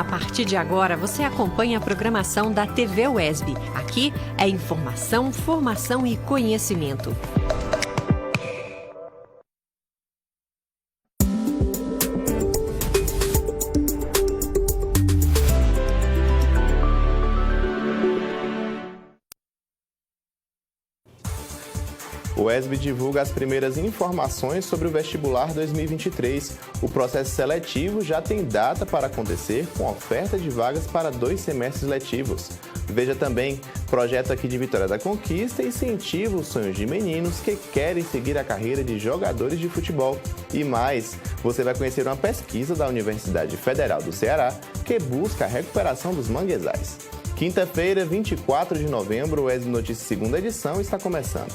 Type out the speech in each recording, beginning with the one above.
A partir de agora, você acompanha a programação da TV UESB. Aqui é informação, formação e conhecimento. O UESB divulga as primeiras informações sobre o vestibular 2023. O processo seletivo já tem data para acontecer, com oferta de vagas para 2 semestres letivos. Veja também, projeto aqui de Vitória da Conquista incentiva os sonhos de meninos que querem seguir a carreira de jogadores de futebol. E mais, você vai conhecer uma pesquisa da Universidade Federal do Ceará que busca a recuperação dos manguezais. Quinta-feira, 24 de novembro, o UESB Notícias segunda edição está começando.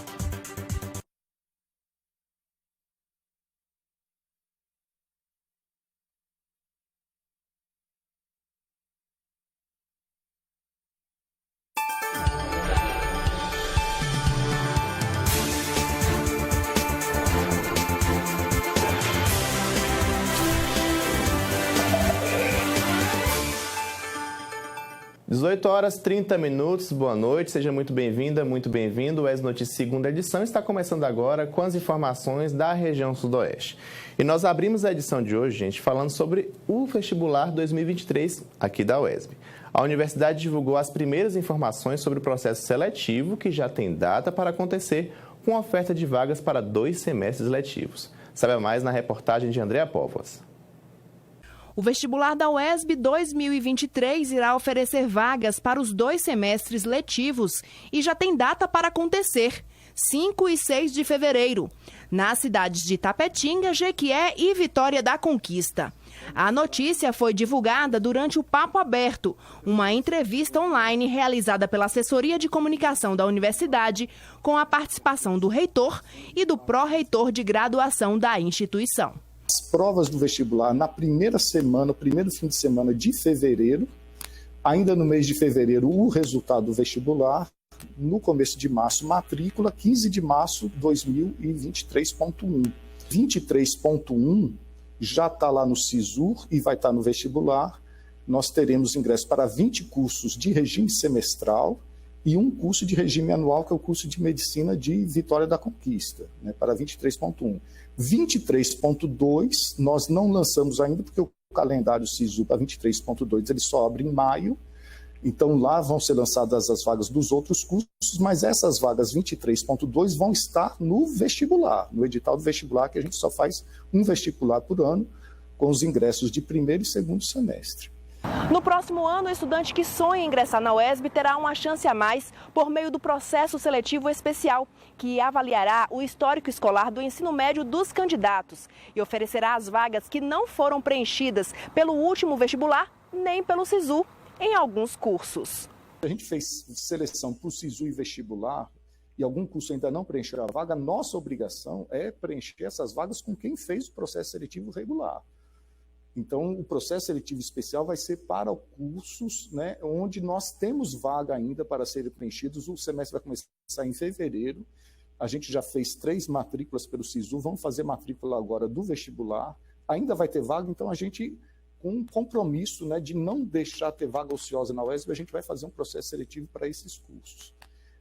(18h30), boa noite, seja muito bem-vinda, muito bem-vindo. O UESB Notícias segunda edição está começando agora com as informações da região sudoeste. E nós abrimos a edição de hoje, gente, falando sobre o vestibular 2023 aqui da UESB. A universidade divulgou as primeiras informações sobre o processo seletivo, que já tem data para acontecer, com oferta de vagas para 2 semestres letivos. Saiba mais na reportagem de Andréa Póvoas. O vestibular da UESB 2023 irá oferecer vagas para os 2 semestres letivos e já tem data para acontecer, 5 e 6 de fevereiro, nas cidades de Tapetinga, Jequié e Vitória da Conquista. A notícia foi divulgada durante o Papo Aberto, uma entrevista online realizada pela Assessoria de Comunicação da Universidade, com a participação do reitor e do pró-reitor de graduação da instituição. As provas do vestibular na primeira semana, primeiro fim de semana de fevereiro, ainda no mês de fevereiro o resultado do vestibular, no começo de março matrícula, 15 de março 2023.1. 23.1 já está lá no SISU e vai estar no vestibular. Nós teremos ingresso para 20 cursos de regime semestral e um curso de regime anual, que é o curso de medicina de Vitória da Conquista, né, para 23.1. 23.2 nós não lançamos ainda, porque o calendário SISU para 23.2 ele só abre em maio, então lá vão ser lançadas as vagas dos outros cursos, mas essas vagas 23.2 vão estar no vestibular, no edital do vestibular, que a gente só faz um vestibular por ano, com os ingressos de primeiro e segundo semestre. No próximo ano, o estudante que sonha em ingressar na UESB terá uma chance a mais por meio do processo seletivo especial, que avaliará o histórico escolar do ensino médio dos candidatos e oferecerá as vagas que não foram preenchidas pelo último vestibular nem pelo SISU em alguns cursos. A gente fez seleção para o SISU e vestibular e algum curso ainda não preencheu a vaga, nossa obrigação é preencher essas vagas com quem fez o processo seletivo regular. Então, o processo seletivo especial vai ser para cursos, né, onde nós temos vaga ainda para serem preenchidos. O semestre vai começar em fevereiro. A gente já fez 3 matrículas pelo SISU, vamos fazer matrícula agora do vestibular. Ainda vai ter vaga, então a gente, com um compromisso, né, de não deixar ter vaga ociosa na UESB, a gente vai fazer um processo seletivo para esses cursos.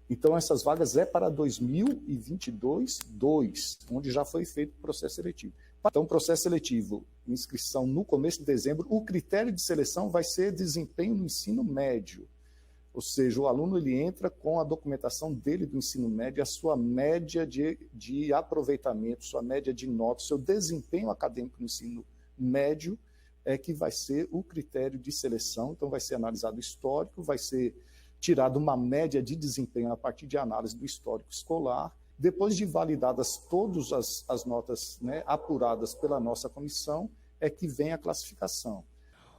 Então, essas vagas é para 2022-2, onde já foi feito o processo seletivo. Então, processo seletivo, inscrição no começo de dezembro, o critério de seleção vai ser desempenho no ensino médio. Ou seja, o aluno ele entra com a documentação dele do ensino médio, a sua média de aproveitamento, sua média de notas, seu desempenho acadêmico no ensino médio, é que vai ser o critério de seleção. Então, vai ser analisado o histórico, vai ser tirado uma média de desempenho a partir de análise do histórico escolar. Depois de validadas todas as notas, né, apuradas pela nossa comissão, é que vem a classificação.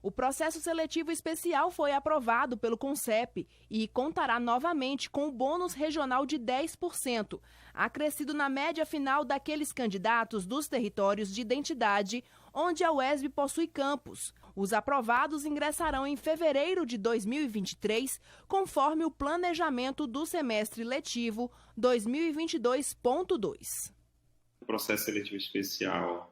O processo seletivo especial foi aprovado pelo CONCEP e contará novamente com o bônus regional de 10%, acrescido na média final daqueles candidatos dos territórios de identidade onde a UESB possui campus. Os aprovados ingressarão em fevereiro de 2023, conforme o planejamento do semestre letivo 2022.2. O processo seletivo especial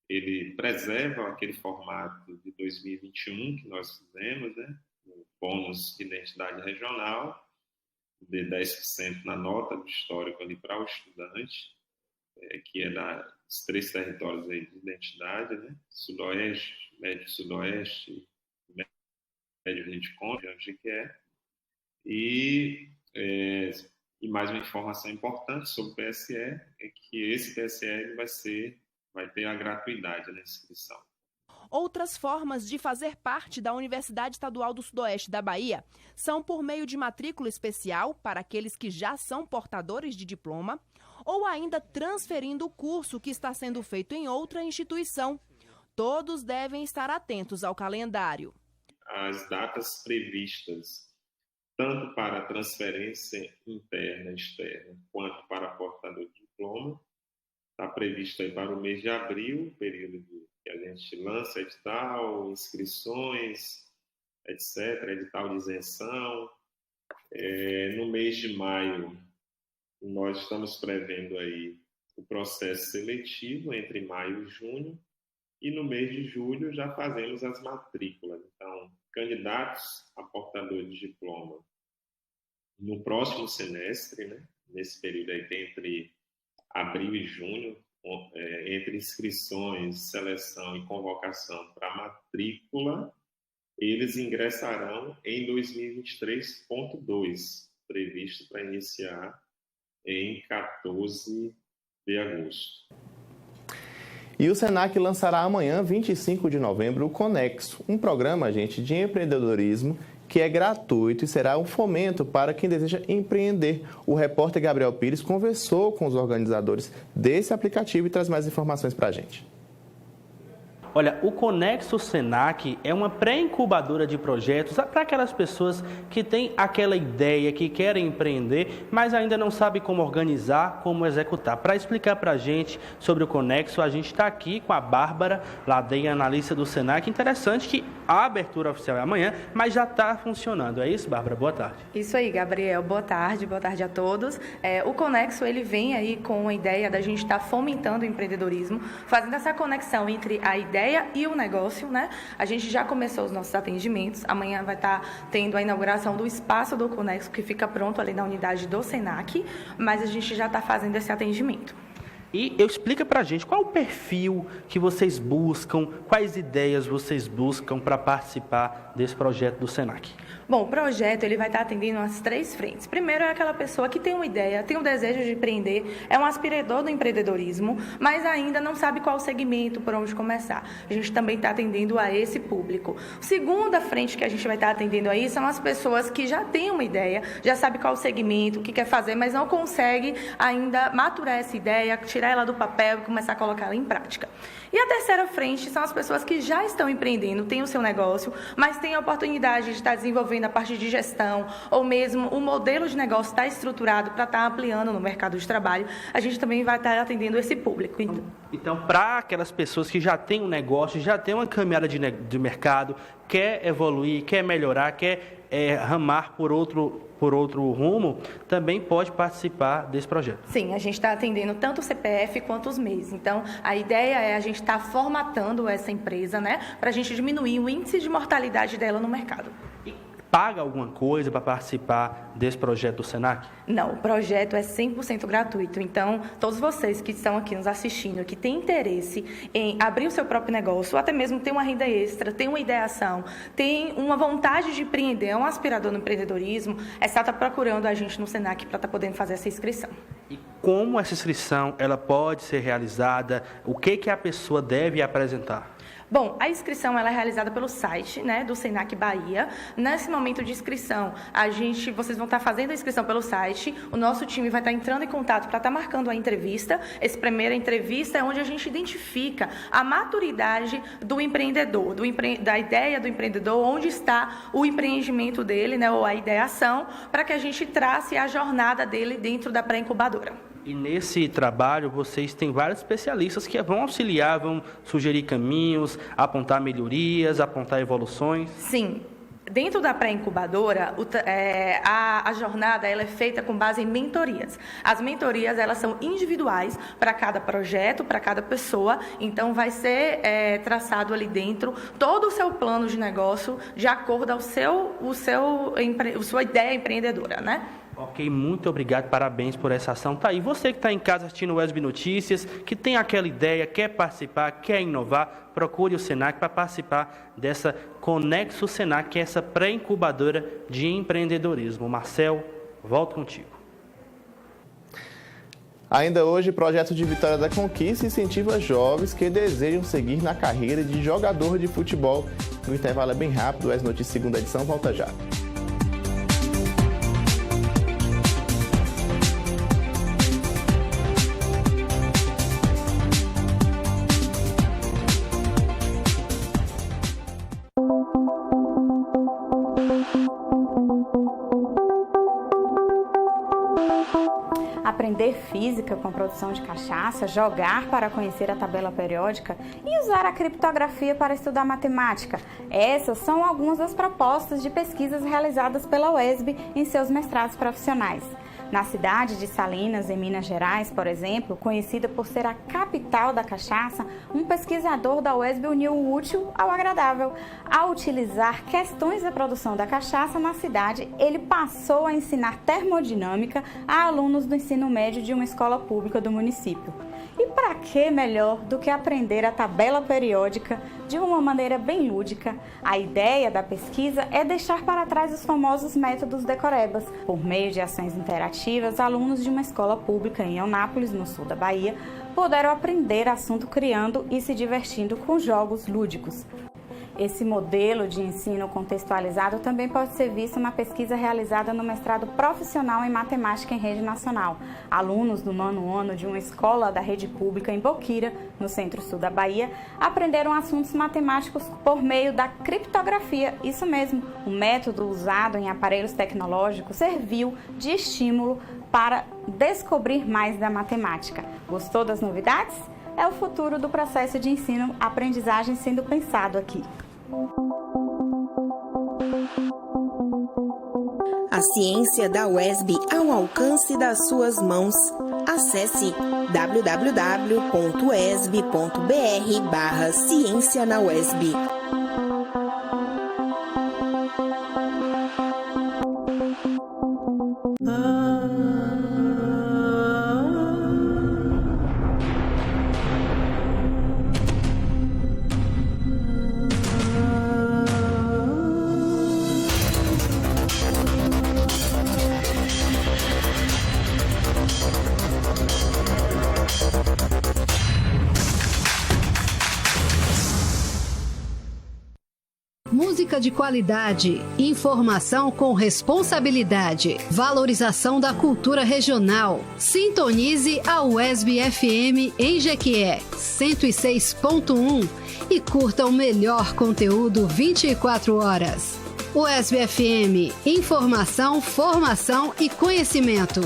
ele preserva aquele formato de 2021 que nós fizemos, né? O bônus de identidade regional, de 10% na nota do histórico ali para o estudante, que é dos 3 territórios aí de identidade, né? Sudoeste, Médio-Sudoeste, Médio-Rio de Conde, onde que é. E mais uma informação importante sobre o PSE é que esse PSE vai ter a gratuidade na inscrição. Outras formas de fazer parte da Universidade Estadual do Sudoeste da Bahia são por meio de matrícula especial para aqueles que já são portadores de diploma ou ainda transferindo o curso que está sendo feito em outra instituição. Todos devem estar atentos ao calendário. As datas previstas, tanto para transferência interna e externa, quanto para portador de diploma, está previsto aí para o mês de abril, período que a gente lança edital, inscrições, etc., edital de isenção. No mês de maio, nós estamos prevendo aí o processo seletivo entre maio e junho, e no mês de julho já fazemos as matrículas. Então, candidatos a portador de diploma no próximo semestre, né, nesse período aí entre abril e junho, entre inscrições, seleção e convocação para matrícula, eles ingressarão em 2023.2, previsto para iniciar em 14 de agosto. E o Senac lançará amanhã, 25 de novembro, o Conexo, um programa, gente, de empreendedorismo que é gratuito e será um fomento para quem deseja empreender. O repórter Gabriel Pires conversou com os organizadores desse aplicativo e traz mais informações para a gente. Olha, o Conexo Senac é uma pré-incubadora de projetos para aquelas pessoas que têm aquela ideia, que querem empreender, mas ainda não sabem como organizar, como executar. Para explicar para a gente sobre o Conexo, a gente está aqui com a Bárbara Ladeia, analista do Senac. Interessante que a abertura oficial é amanhã, mas já está funcionando. É isso, Bárbara? Boa tarde. Isso aí, Gabriel. Boa tarde a todos. O Conexo, ele vem aí com a ideia da gente estar fomentando o empreendedorismo, fazendo essa conexão entre a ideia e o negócio, né? A gente já começou os nossos atendimentos. Amanhã vai estar tendo a inauguração do espaço do Conexo, que fica pronto ali na unidade do Senac, mas a gente já está fazendo esse atendimento. E explica pra gente qual o perfil que vocês buscam, quais ideias vocês buscam para participar desse projeto do Senac. Bom, o projeto ele vai estar atendendo as 3 frentes. Primeiro é aquela pessoa que tem uma ideia, tem um desejo de empreender, é um aspirador do empreendedorismo, mas ainda não sabe qual segmento, por onde começar. A gente também está atendendo a esse público. Segunda frente que a gente vai estar atendendo aí são as pessoas que já têm uma ideia, já sabe qual segmento, o que quer fazer, mas não consegue ainda maturar essa ideia, tirar ela do papel e começar a colocar ela em prática. E a terceira frente são as pessoas que já estão empreendendo, têm o seu negócio, mas têm a oportunidade de estar desenvolvendo a parte de gestão, ou mesmo o modelo de negócio está estruturado para estar ampliando no mercado de trabalho. A gente também vai estar atendendo esse público. Então, para aquelas pessoas que já têm um negócio, já têm uma caminhada de mercado, quer evoluir, quer melhorar, quer ramar por outro rumo, também pode participar desse projeto. Sim, a gente está atendendo tanto o CPF quanto os MEIs. Então, a ideia é a gente estar formatando essa empresa, né, para a gente diminuir o índice de mortalidade dela no mercado. E paga alguma coisa para participar desse projeto do Senac? Não, o projeto é 100% gratuito. Então, todos vocês que estão aqui nos assistindo, que têm interesse em abrir o seu próprio negócio, ou até mesmo ter uma renda extra, ter uma ideação, tem uma vontade de empreender, é um aspirador no empreendedorismo, é só estar procurando a gente no Senac para estar podendo fazer essa inscrição. E como essa inscrição ela pode ser realizada? O que a pessoa deve apresentar? Bom, a inscrição ela é realizada pelo site, né, do Senac Bahia. Nesse momento de inscrição, vocês vão estar fazendo a inscrição pelo site, o nosso time vai estar entrando em contato para estar marcando a entrevista. Essa primeira entrevista é onde a gente identifica a maturidade do empreendedor, da ideia do empreendedor, onde está o empreendimento dele, né, ou a ideação, para que a gente trace a jornada dele dentro da pré-incubadora. E nesse trabalho, vocês têm vários especialistas que vão auxiliar, vão sugerir caminhos, apontar melhorias, apontar evoluções? Sim. Dentro da pré-incubadora, a jornada ela é feita com base em mentorias. As mentorias elas são individuais para cada projeto, para cada pessoa. Então, vai ser traçado ali dentro todo o seu plano de negócio de acordo ao sua ideia empreendedora, né? Ok, muito obrigado, parabéns por essa ação. Tá aí, você que está em casa assistindo o WESB Notícias, que tem aquela ideia, quer participar, quer inovar, procure o Senac para participar dessa Conexo Senac, que é essa pré-incubadora de empreendedorismo. Marcel, volto contigo. Ainda hoje, o projeto de Vitória da Conquista incentiva jovens que desejam seguir na carreira de jogador de futebol. No intervalo é bem rápido, o WESB Notícias segunda edição, volta já. Aprender física com a produção de cachaça, jogar para conhecer a tabela periódica e usar a criptografia para estudar matemática. Essas são algumas das propostas de pesquisas realizadas pela UESB em seus mestrados profissionais. Na cidade de Salinas, em Minas Gerais, por exemplo, conhecida por ser a capital da cachaça, um pesquisador da UESB uniu o útil ao agradável. Ao utilizar questões da produção da cachaça na cidade, ele passou a ensinar termodinâmica a alunos do ensino médio de uma escola pública do município. E para que melhor do que aprender a tabela periódica de uma maneira bem lúdica? A ideia da pesquisa é deixar para trás os famosos métodos decorebas. Por meio de ações interativas, alunos de uma escola pública em Eunápolis, no sul da Bahia, puderam aprender assunto criando e se divertindo com jogos lúdicos. Esse modelo de ensino contextualizado também pode ser visto na pesquisa realizada no mestrado profissional em matemática em rede nacional. Alunos do 9º ano de uma escola da rede pública em Boquira, no centro-sul da Bahia, aprenderam assuntos matemáticos por meio da criptografia. Isso mesmo, o método usado em aparelhos tecnológicos serviu de estímulo para descobrir mais da matemática. Gostou das novidades? É o futuro do processo de ensino-aprendizagem sendo pensado aqui. A ciência da UESB ao alcance das suas mãos. Acesse www.uesb.br/ciência na UESB. Música de qualidade, informação com responsabilidade, valorização da cultura regional. Sintonize a UESB FM em Jequié, 106.1 e curta o melhor conteúdo 24 horas. UESB FM, informação, formação e conhecimento.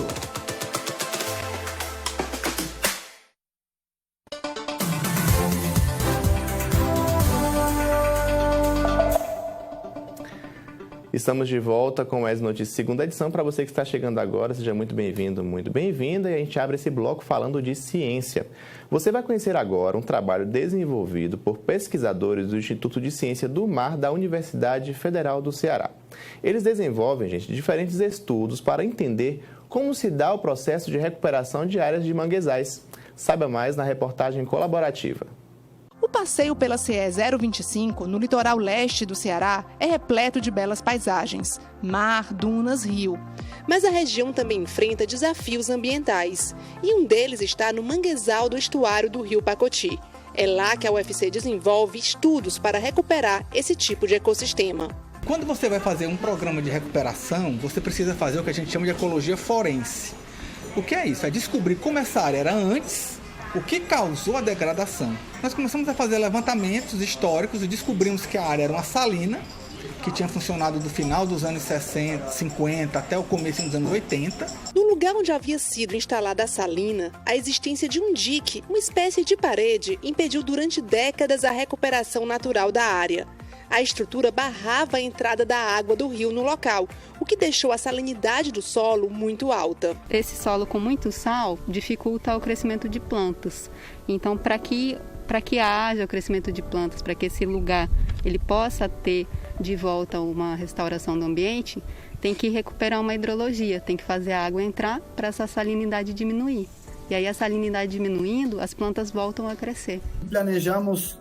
Estamos de volta com o WESB Notícias segunda edição. Para você que está chegando agora, seja muito bem-vindo, muito bem-vinda. E a gente abre esse bloco falando de ciência. Você vai conhecer agora um trabalho desenvolvido por pesquisadores do Instituto de Ciência do Mar da Universidade Federal do Ceará. Eles desenvolvem, diferentes estudos para entender como se dá o processo de recuperação de áreas de manguezais. Saiba mais na reportagem colaborativa. O passeio pela CE 025, no litoral leste do Ceará, é repleto de belas paisagens, mar, dunas, rio. Mas a região também enfrenta desafios ambientais, e um deles está no manguezal do estuário do rio Pacoti. É lá que a UFC desenvolve estudos para recuperar esse tipo de ecossistema. Quando você vai fazer um programa de recuperação, você precisa fazer o que a gente chama de ecologia forense. O que é isso? É descobrir como essa área era antes, o que causou a degradação. Nós começamos a fazer levantamentos históricos e descobrimos que a área era uma salina, que tinha funcionado do final dos anos 60, 50 até o começo dos anos 80. No lugar onde havia sido instalada a salina, a existência de um dique, uma espécie de parede, impediu durante décadas a recuperação natural da área. A estrutura barrava a entrada da água do rio no local, o que deixou a salinidade do solo muito alta. Esse solo com muito sal dificulta o crescimento de plantas. Então, para que haja o crescimento de plantas, para que esse lugar ele possa ter de volta uma restauração do ambiente, tem que recuperar uma hidrologia, tem que fazer a água entrar para essa salinidade diminuir. E aí a salinidade diminuindo, as plantas voltam a crescer. Planejamos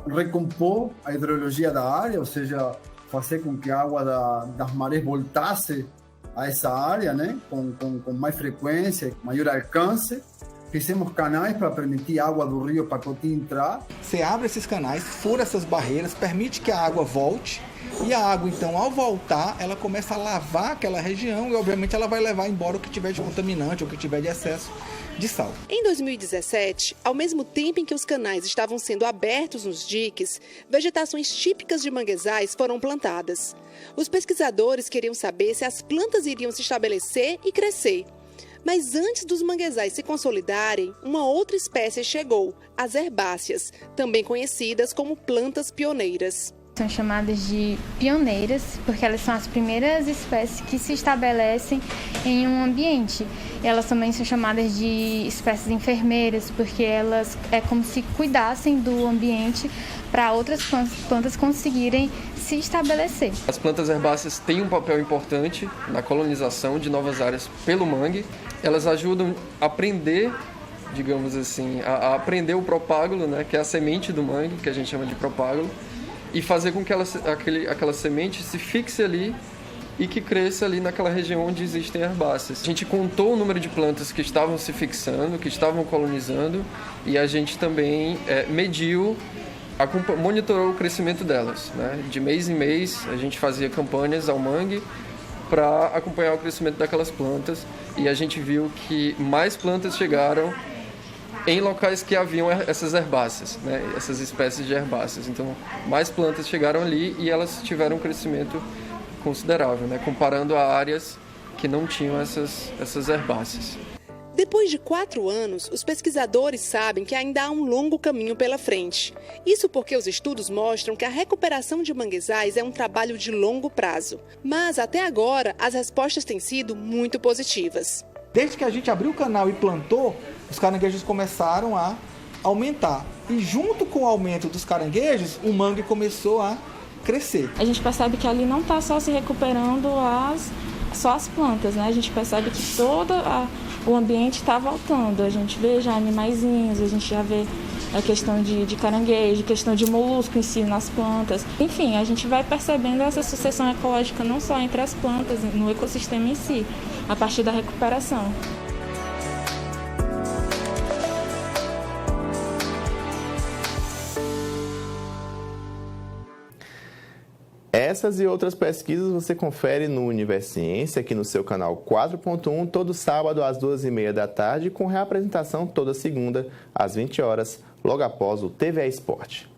recompor a hidrologia da área, ou seja, fazer com que a água das marés voltasse a essa área, né? com mais frequência, maior alcance. Fizemos canais para permitir a água do rio Pacoti entrar. Você abre esses canais, fura essas barreiras, permite que a água volte. E a água, então, ao voltar, ela começa a lavar aquela região e, obviamente, ela vai levar embora o que tiver de contaminante ou o que tiver de excesso de sal. Em 2017, ao mesmo tempo em que os canais estavam sendo abertos nos diques, vegetações típicas de manguezais foram plantadas. Os pesquisadores queriam saber se as plantas iriam se estabelecer e crescer. Mas antes dos manguezais se consolidarem, uma outra espécie chegou, as herbáceas, também conhecidas como plantas pioneiras. São chamadas de pioneiras porque elas são as primeiras espécies que se estabelecem em um ambiente. Elas também são chamadas de espécies enfermeiras porque elas é como se cuidassem do ambiente para outras plantas conseguirem se estabelecer. As plantas herbáceas têm um papel importante na colonização de novas áreas pelo mangue. Elas ajudam a aprender, digamos assim, a aprender o propágulo, né, que é a semente do mangue, que a gente chama de propágulo, e fazer com que aquela semente se fixe ali e que cresça ali naquela região onde existem herbáceas. A gente contou o número de plantas que estavam se fixando, que estavam colonizando, e a gente também mediu, monitorou o crescimento delas, né? De mês em mês a gente fazia campanhas ao mangue para acompanhar o crescimento daquelas plantas, e a gente viu que mais plantas chegaram em locais que haviam essas herbáceas, né? Essas espécies de herbáceas. Então, mais plantas chegaram ali e elas tiveram um crescimento considerável, né? Comparando a áreas que não tinham essas herbáceas. Depois de 4 anos, os pesquisadores sabem que ainda há um longo caminho pela frente. Isso porque os estudos mostram que a recuperação de manguezais é um trabalho de longo prazo. Mas, até agora, as respostas têm sido muito positivas. Desde que a gente abriu o canal e plantou, os caranguejos começaram a aumentar. E junto com o aumento dos caranguejos, o mangue começou a crescer. A gente percebe que ali não está só se recuperando só as plantas, né? A gente percebe que todo o ambiente está voltando. A gente vê já animaizinhos, a gente já vê a questão de caranguejo, questão de molusco em si nas plantas. Enfim, a gente vai percebendo essa sucessão ecológica não só entre as plantas, no ecossistema em si, a partir da recuperação. Essas e outras pesquisas você confere no Universo Ciência, aqui no seu canal 4.1, todo sábado às 2h30 da tarde, com reapresentação toda segunda às 20 horas, logo após o TVE Esporte.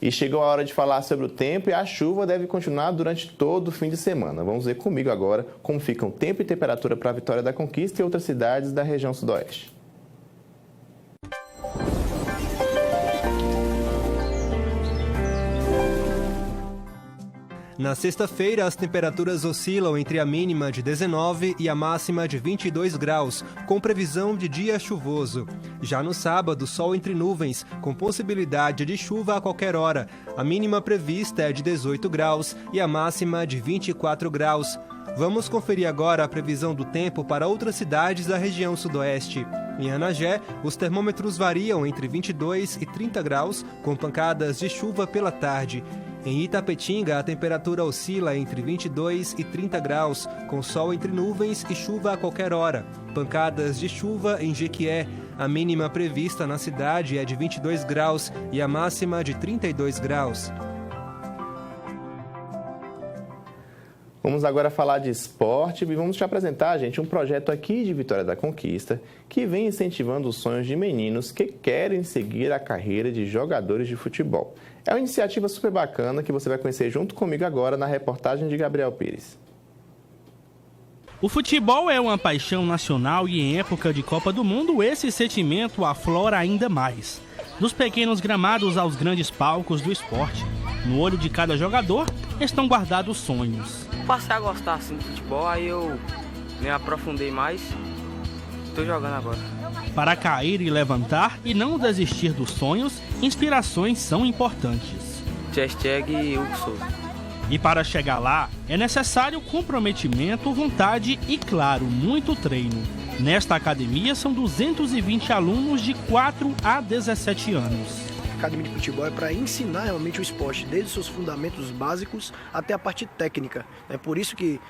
E chegou a hora de falar sobre o tempo, e a chuva deve continuar durante todo o fim de semana. Vamos ver comigo agora como ficam tempo e temperatura para a Vitória da Conquista e outras cidades da região sudoeste. Na sexta-feira, as temperaturas oscilam entre a mínima de 19 e a máxima de 22 graus, com previsão de dia chuvoso. Já no sábado, sol entre nuvens, com possibilidade de chuva a qualquer hora. A mínima prevista é de 18 graus e a máxima de 24 graus. Vamos conferir agora a previsão do tempo para outras cidades da região sudoeste. Em Anagé, os termômetros variam entre 22 e 30 graus, com pancadas de chuva pela tarde. Em Itapetinga, a temperatura oscila entre 22 e 30 graus, com sol entre nuvens e chuva a qualquer hora. Pancadas de chuva em Jequié. A mínima prevista na cidade é de 22 graus e a máxima de 32 graus. Vamos agora falar de esporte e vamos te apresentar, gente, um projeto aqui de Vitória da Conquista que vem incentivando os sonhos de meninos que querem seguir a carreira de jogadores de futebol. É uma iniciativa super bacana que você vai conhecer junto comigo agora na reportagem de Gabriel Pires. O futebol é uma paixão nacional e em época de Copa do Mundo esse sentimento aflora ainda mais. Dos pequenos gramados aos grandes palcos do esporte, no olho de cada jogador estão guardados sonhos. Passei a gostar assim de futebol, aí eu me aprofundei mais. Estou jogando agora. Para cair e levantar e não desistir dos sonhos, inspirações são importantes. Hashtag Hugo Souza. E para chegar lá, é necessário comprometimento, vontade e, claro, muito treino. Nesta academia são 220 alunos de 4 a 17 anos. A academia de futebol é para ensinar realmente o esporte, desde os seus fundamentos básicos até a parte técnica. É por isso que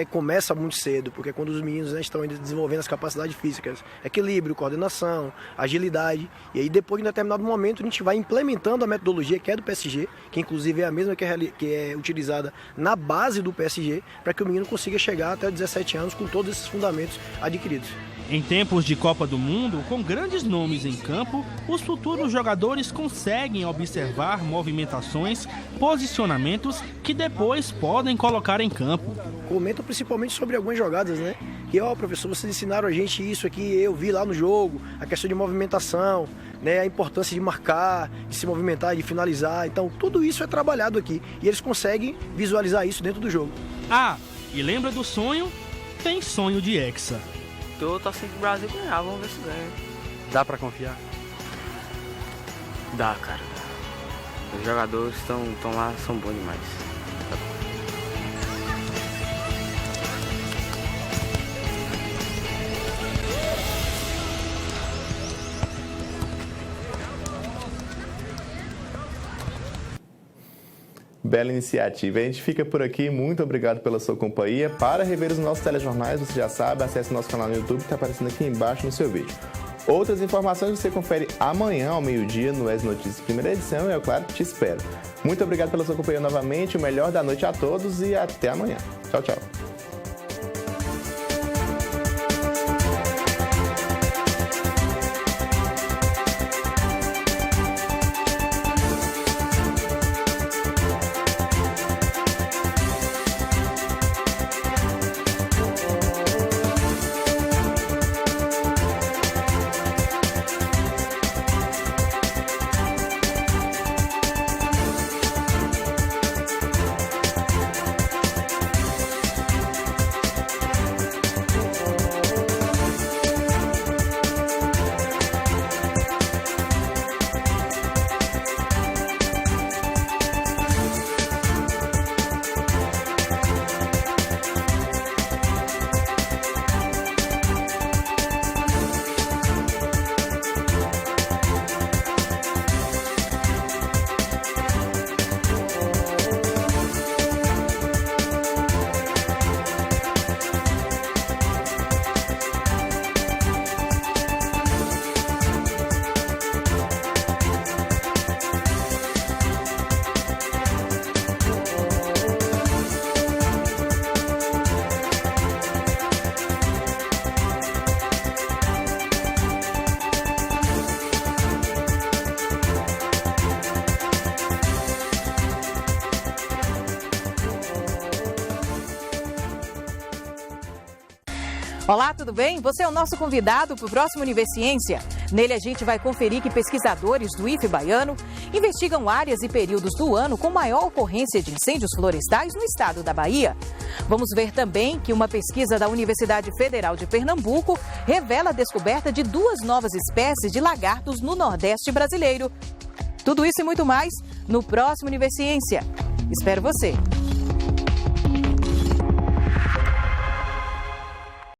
começa muito cedo, porque quando os meninos estão ainda desenvolvendo as capacidades físicas, equilíbrio, coordenação, agilidade, e aí depois, em determinado momento, a gente vai implementando a metodologia que é do PSG, que inclusive é a mesma que é utilizada na base do PSG, para que o menino consiga chegar até os 17 anos com todos esses fundamentos adquiridos. Em tempos de Copa do Mundo, com grandes nomes em campo, os futuros jogadores conseguem observar movimentações, posicionamentos que depois podem colocar em campo. Comentam principalmente sobre algumas jogadas, né? Que, professor, vocês ensinaram a gente isso aqui, eu vi lá no jogo, a questão de movimentação, né? A importância de marcar, de se movimentar, de finalizar. Então, tudo isso é trabalhado aqui e eles conseguem visualizar isso dentro do jogo. Ah, e lembra do sonho? Tem sonho de Hexa. Tô torcendo pro Brasil ganhar, vamos ver se ganha. Dá pra confiar? Dá, cara. Os jogadores estão lá, são bons demais. Bela iniciativa. A gente fica por aqui. Muito obrigado pela sua companhia. Para rever os nossos telejornais, você já sabe, acesse o nosso canal no YouTube que está aparecendo aqui embaixo no seu vídeo. Outras informações você confere amanhã ao meio-dia no ES Notícias primeira edição e eu, claro, te espero. Muito obrigado pela sua companhia novamente. O melhor da noite a todos e até amanhã. Tchau, tchau. Olá, tudo bem? Você é o nosso convidado para o próximo Universiência. Nele a gente vai conferir que pesquisadores do IFE baiano investigam áreas e períodos do ano com maior ocorrência de incêndios florestais no estado da Bahia. Vamos ver também que uma pesquisa da Universidade Federal de Pernambuco revela a descoberta de 2 novas espécies de lagartos no Nordeste brasileiro. Tudo isso e muito mais no próximo Universiência. Espero você!